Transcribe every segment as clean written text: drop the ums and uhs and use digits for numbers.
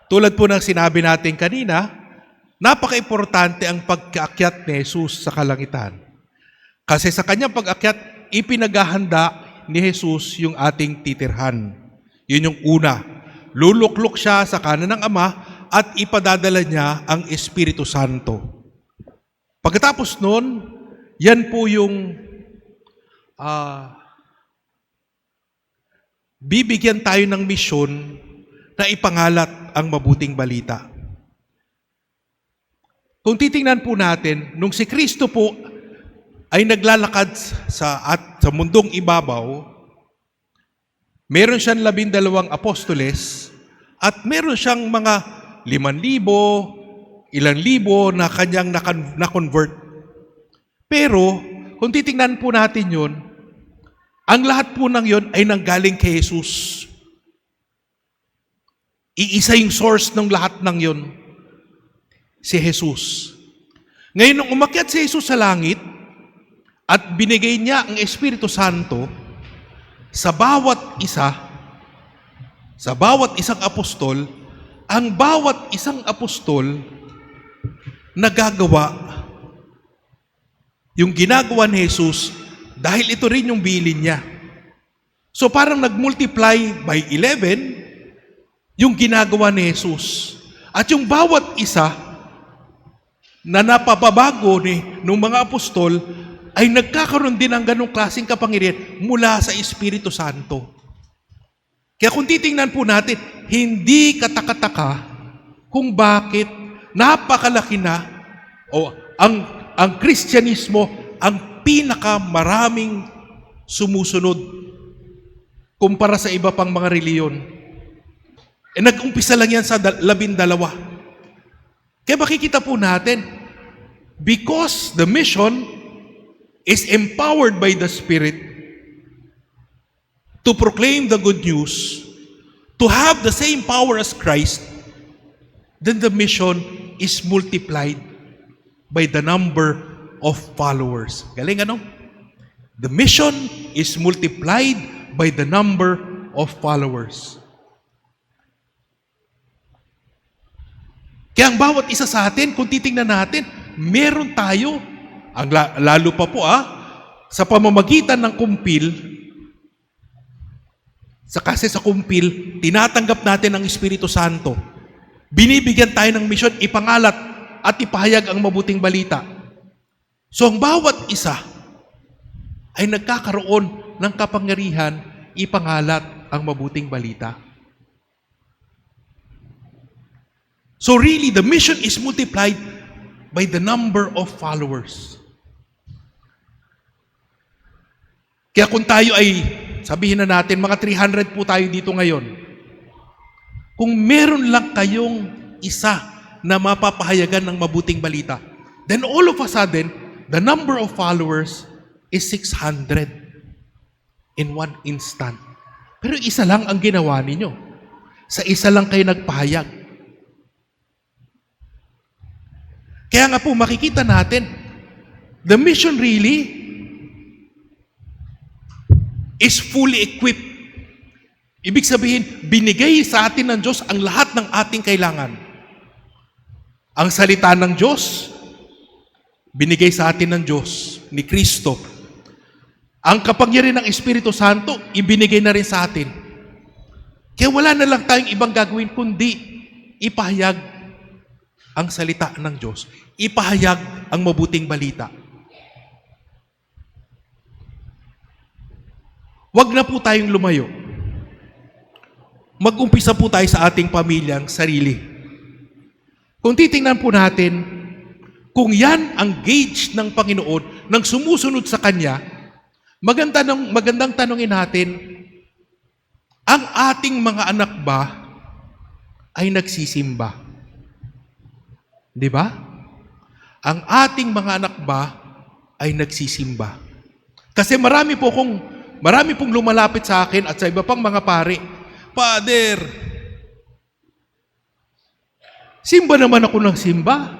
Tulad po ng sinabi natin kanina, napaka-importante ang pagkaakyat ni Jesus sa kalangitan. Kasi sa kanyang pag-akyat, ipinaghahanda ni Jesus yung ating titirhan. Yun yung una. Luluklok siya sa kanan ng Ama at ipadadala niya ang Espiritu Santo. Pagkatapos nun, yan po yung bibigyan tayo ng misyon na ipangalat ang mabuting balita. Kung titingnan po natin, nung si Kristo po ay naglalakad sa mundong ibabaw, meron siyang 12 apostoles at meron siyang mga 5,000, ilang libo na kanyang na-convert. Pero, kung titingnan po natin yun, ang lahat po ng yun ay nanggaling kay Jesus. Iisa yung source ng lahat ng yun, si Jesus. Ngayon, nung umakyat si Jesus sa langit at binigay niya ang Espiritu Santo sa bawat isang apostol, ang bawat isang apostol nagagawa yung ginagawa ni Jesus dahil ito rin yung bilin niya. So parang nag-multiply by 11 yung ginagawa ni Jesus. At yung bawat isa na napababago ng mga apostol ay nagkakaroon din ng ganong klaseng kapangyarihan mula sa Espiritu Santo. Kaya kung titingnan po natin, hindi katakataka kung bakit napakalaki na ang Kristyanismo ang pinakamaraming sumusunod kumpara sa iba pang mga reliyon. Nag-umpisa lang yan sa 12. Kaya makikita po natin, because the mission is empowered by the Spirit to proclaim the good news, to have the same power as Christ, then the mission is multiplied by the number of followers. Galing ano? The mission is multiplied by the number of followers. Kaya ang bawat isa sa atin, kung titingnan natin, meron tayo, lalo pa po sa pamamagitan ng kumpil, kasi sa kumpil, tinatanggap natin ang Espiritu Santo. Binibigyan tayo ng misyon, ipangalat at ipahayag ang mabuting balita. So ang bawat isa ay nagkakaroon ng kapangyarihan ipangalat ang mabuting balita. So really, the mission is multiplied by the number of followers. Kaya kung tayo ay, sabihin na natin, mga 300 po tayo dito ngayon. Kung meron lang kayong isa na mapapahayagan ng mabuting balita, then all of a sudden, the number of followers is 600 in one instant. Pero isa lang ang ginawa ninyo. Sa isa lang kayo nagpahayag. Kaya nga po makikita natin, the mission really is fully equipped. Ibig sabihin, binigay sa atin ng Diyos ang lahat ng ating kailangan. Ang salita ng Diyos, binigay sa atin ng Diyos, ni Kristo. Ang kapangyarihan ng Espiritu Santo, ibinigay na rin sa atin. Kaya wala na lang tayong ibang gagawin, kundi ipahayag ang salita ng Diyos, ipahayag ang mabuting balita. Huwag na po tayong lumayo. Mag-umpisa po tayo sa ating pamilyang sarili. Kung titingnan po natin, kung yan ang gauge ng Panginoon nang sumusunod sa Kanya, magandang tanongin natin, ang ating mga anak ba ay nagsisimba? Di ba? Ang ating mga anak ba ay nagsisimba? Kasi marami pong lumalapit sa akin at sa iba pang mga pare, Father, simba naman ako ng simba.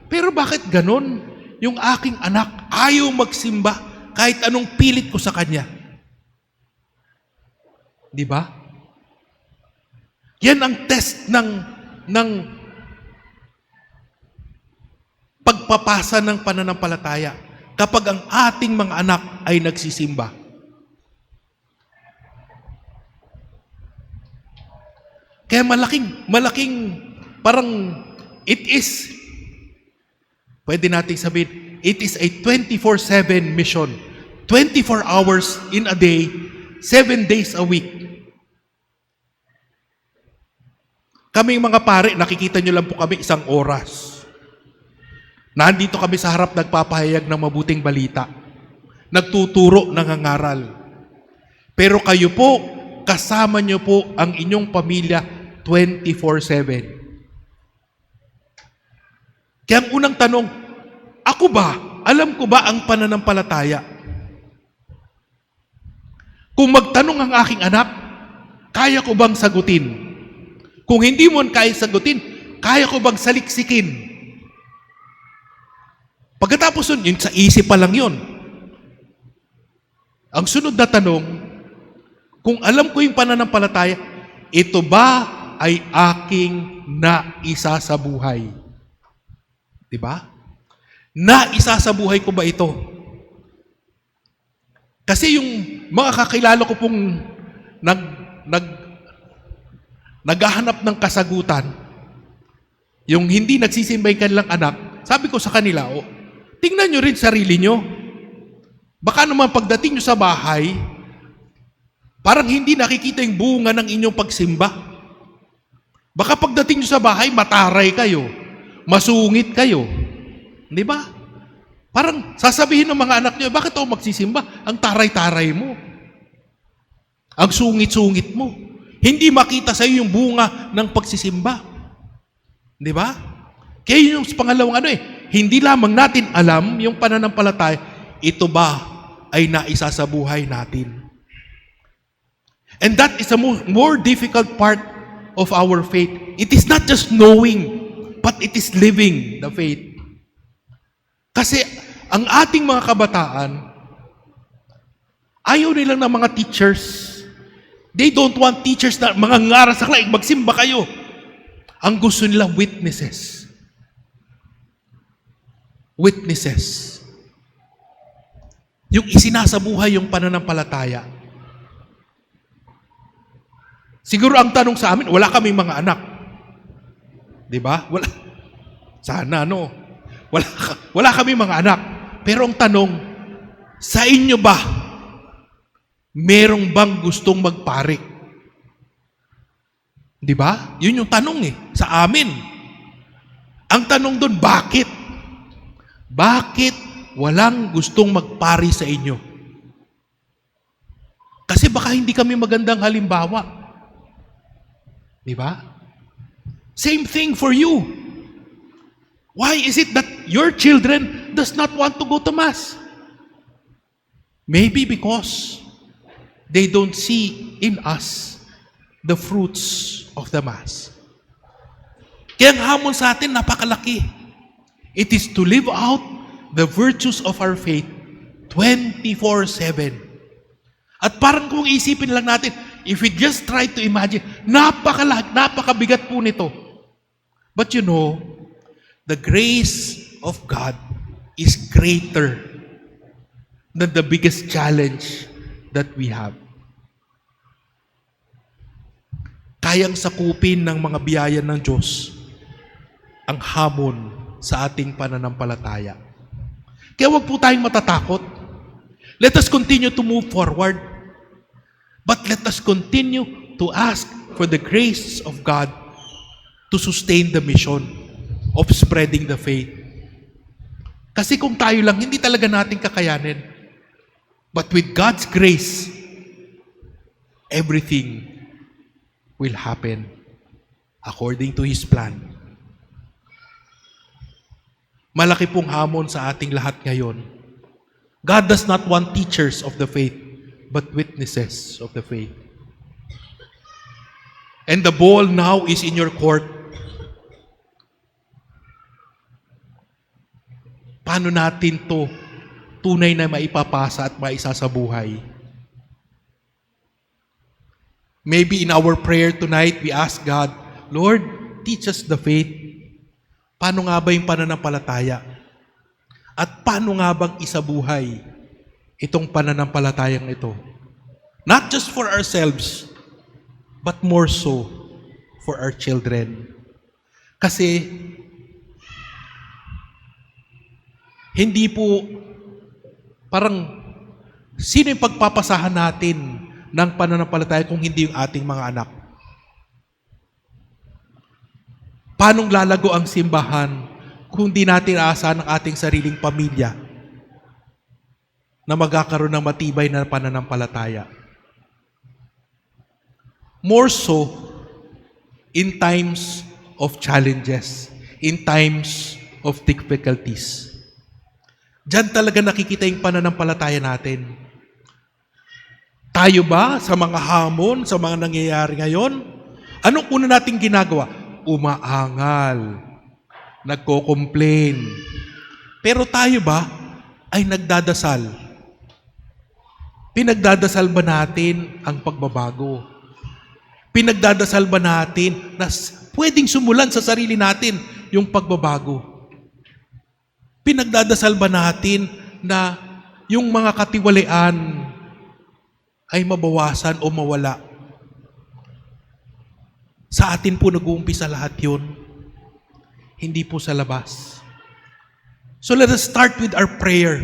Pero bakit ganon? Yung aking anak ayaw magsimba kahit anong pilit ko sa kanya. Di ba? Yan ang test ng ng pagpapasa ng pananampalataya kapag ang ating mga anak ay nagsisimba. Kaya malaking parang pwede nating sabihin, it is a 24/7 mission. 24 hours in a day, 7 days a week. Kaming mga pare, nakikita nyo lang po kami 1 oras. Nandito kami sa harap nagpapahayag ng mabuting balita. Nagtuturo, nangangaral. Pero kayo po, kasama nyo po ang inyong pamilya 24/7. Kaya ang unang tanong, ako ba? Alam ko ba ang pananampalataya? Kung magtanong ang aking anak, kaya ko bang sagutin? Kung hindi mo kaya sagutin, kaya ko bang saliksikin? Pagkatapos nun, yun sa isip pa lang yun. Ang sunod na tanong, kung alam ko yung pananampalataya, ito ba ay aking naisa sa buhay? Diba? Naisa sa buhay ko ba ito? Kasi yung mga kakilala ko pong naghahanap ng kasagutan, yung hindi nagsisimba yung kanilang anak, sabi ko sa kanila, tingnan nyo rin sarili nyo. Baka naman pagdating nyo sa bahay, parang hindi nakikita yung bunga ng inyong pagsimba. Baka pagdating nyo sa bahay, mataray kayo, masungit kayo. Di ba? Parang sasabihin ng mga anak nyo, bakit ako magsisimba? Ang taray-taray mo. Ang sungit-sungit mo. Hindi makita sa iyo yung bunga ng pagsisimba. Di ba? Kaya yun yung pangalawang hindi lamang natin alam yung pananampalataya, ito ba ay naisa sa buhay natin. And that is a more difficult part of our faith. It is not just knowing, but it is living the faith. Kasi ang ating mga kabataan, ayaw nilang ng mga teachers. They don't want teachers na mga ngaras sa klaig, magsimba kayo. Ang gusto nila, witnesses. Witnesses. Yung isinasabuhay yung pananampalataya. Siguro ang tanong sa amin, wala kaming mga anak. Di ba? Wala. Sana, no? Wala kami mga anak. Pero ang tanong, sa inyo ba, merong bang gustong magpare? Di ba? Yun yung tanong sa amin. Ang tanong doon, bakit? Bakit walang gustong magpare sa inyo? Kasi baka hindi kami magandang halimbawa. Di ba? Same thing for you. Why is it that your children does not want to go to Mass? Maybe because they don't see in us the fruits of the Mass. Kaya ang hamon sa atin, napakalaki. It is to live out the virtues of our faith 24/7. At parang kung isipin lang natin, if we just try to imagine, napakabigat po nito. But you know, the grace of God is greater than the biggest challenge that we have. Kayang sakupin ng mga biyaya ng Diyos ang hamon sa ating pananampalataya. Kaya huwag po tayong matatakot. Let us continue to move forward. But let us continue to ask for the grace of God to sustain the mission of spreading the faith. Kasi kung tayo lang, hindi talaga natin kakayanin. But with God's grace, everything will happen according to His plan. Malaki pong hamon sa ating lahat ngayon. God does not want teachers of the faith, but witnesses of the faith. And the ball now is in your court. Paano natin to tunay na maipapasa at maisa sa buhay? Maybe in our prayer tonight, we ask God, Lord, teach us the faith. Paano nga ba yung pananampalataya? At paano nga bang isabuhay itong pananampalatayang ito? Not just for ourselves, but more so for our children. Kasi hindi po parang sino yung pagpapasahan natin ng pananampalataya kung hindi yung ating mga anak? Paanong lalago ang simbahan kung di natin aasahan ang ating sariling pamilya na magkakaroon ng matibay na pananampalataya? More so in times of challenges, in times of difficulties. Diyan talaga nakikita yung pananampalataya natin. Tayo ba sa mga hamon, sa mga nangyayari ngayon? Anong una nating ginagawa? Umaangal, nagko-complain. Pero tayo ba ay nagdadasal? Pinagdadasal ba natin ang pagbabago? Pinagdadasal ba natin na pwedeng sumulan sa sarili natin yung pagbabago? Pinagdadasal ba natin na yung mga katiwalian ay mabawasan o mawala? Sa atin po nag-uumpisa lahat yun. Hindi po sa labas. So let us start with our prayer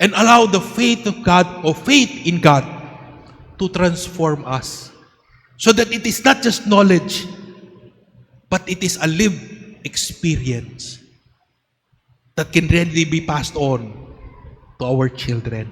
and allow the faith of God or faith in God to transform us so that it is not just knowledge, but it is a lived experience that can really be passed on to our children.